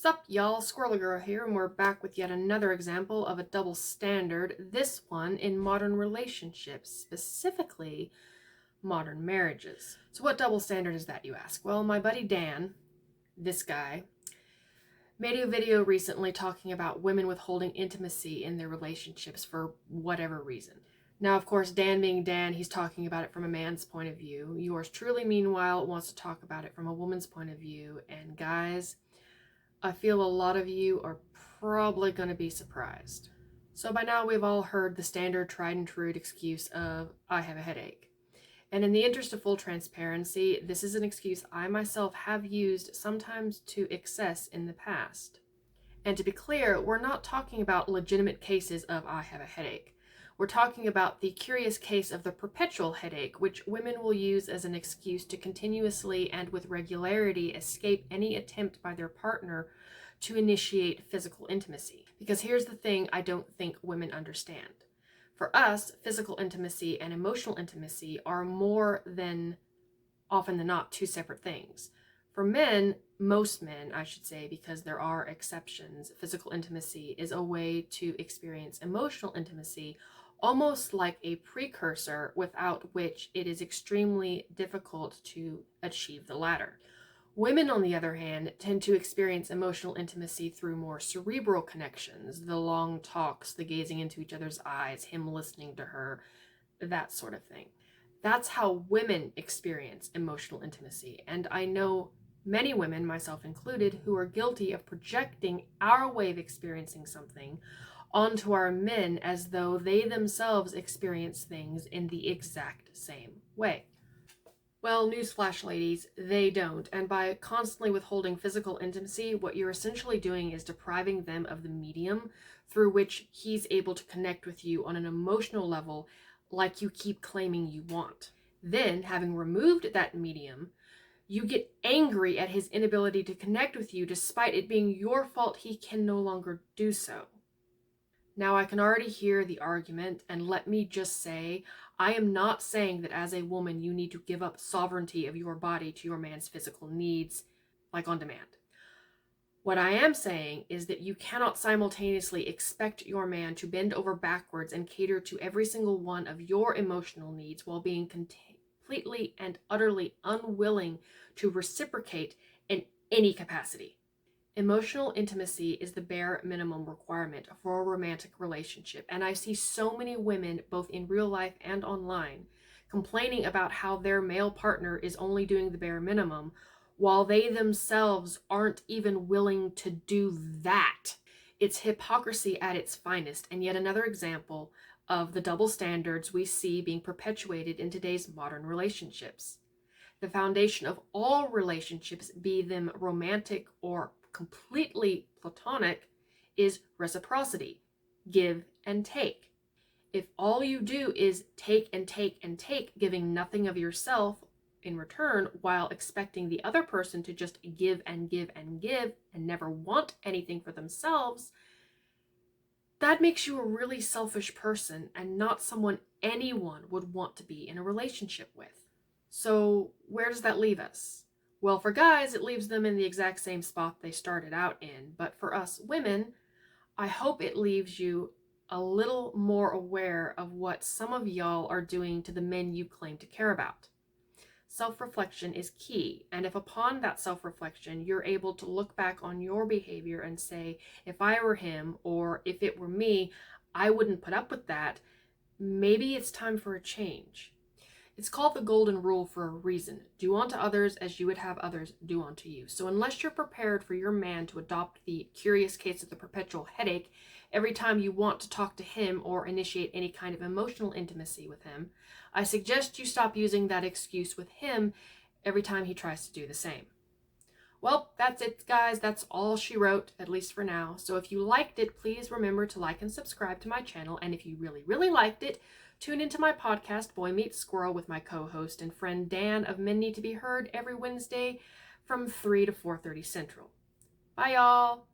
Sup y'all, Squirrel Girl here, and we're back with yet another example of a double standard, this one in modern relationships, specifically modern marriages. So what double standard is that, you ask? Well, my buddy Dan, this guy, made a video recently talking about women withholding intimacy in their relationships for whatever reason. Now, of course, Dan being Dan, he's talking about it from a man's point of view. Yours truly, meanwhile, wants to talk about it from a woman's point of view, and guys, I feel a lot of you are probably going to be surprised. So by now we've all heard the standard tried and true excuse of, I have a headache. And in the interest of full transparency, this is an excuse I myself have used sometimes to excess in the past. And to be clear, we're not talking about legitimate cases of I have a headache. We're talking about the curious case of the perpetual headache, which women will use as an excuse to continuously and with regularity escape any attempt by their partner to initiate physical intimacy. Because here's the thing I don't think women understand. For us, physical intimacy and emotional intimacy are more than often than not two separate things. For men, most men, I should say, because there are exceptions, physical intimacy is a way to experience emotional intimacy, almost like a precursor without which it is extremely difficult to achieve the latter. Women, on the other hand, tend to experience emotional intimacy through more cerebral connections, the long talks, the gazing into each other's eyes, him listening to her, that sort of thing. That's how women experience emotional intimacy, and I know many women, myself included, who are guilty of projecting our way of experiencing something onto our men as though they themselves experience things in the exact same way. Well, newsflash, ladies, they don't. And by constantly withholding physical intimacy, what you're essentially doing is depriving them of the medium through which he's able to connect with you on an emotional level like you keep claiming you want. Then, having removed that medium, you get angry at his inability to connect with you despite it being your fault he can no longer do so. Now, I can already hear the argument, and let me just say, I am not saying that as a woman you need to give up sovereignty of your body to your man's physical needs, like on demand. What I am saying is that you cannot simultaneously expect your man to bend over backwards and cater to every single one of your emotional needs while being completely and utterly unwilling to reciprocate in any capacity. Emotional intimacy is the bare minimum requirement for a romantic relationship, and I see so many women, both in real life and online, complaining about how their male partner is only doing the bare minimum, while they themselves aren't even willing to do that. It's hypocrisy at its finest, and yet another example of the double standards we see being perpetuated in today's modern relationships. The foundation of all relationships, be them romantic or completely platonic, is reciprocity, give and take. If all you do is take and take and take, giving nothing of yourself in return while expecting the other person to just give and give and give and never want anything for themselves, that makes you a really selfish person and not someone anyone would want to be in a relationship with. So where does that leave us? Well, for guys, it leaves them in the exact same spot they started out in. But for us women, I hope it leaves you a little more aware of what some of y'all are doing to the men you claim to care about. Self-reflection is key, and if upon that self-reflection you're able to look back on your behavior and say, if I were him or if it were me, I wouldn't put up with that, maybe it's time for a change. It's called the golden rule for a reason. Do unto others as you would have others do unto you. So unless you're prepared for your man to adopt the curious case of the perpetual headache every time you want to talk to him or initiate any kind of emotional intimacy with him, I suggest you stop using that excuse with him every time he tries to do the same. Well, that's it, guys. That's all she wrote, at least for now. So if you liked it, please remember to like and subscribe to my channel. And if you really, really liked it, tune into my podcast, Boy Meets Squirrel, with my co-host and friend Dan of Men Need to Be Heard every Wednesday from 3 to 4:30 Central. Bye, y'all.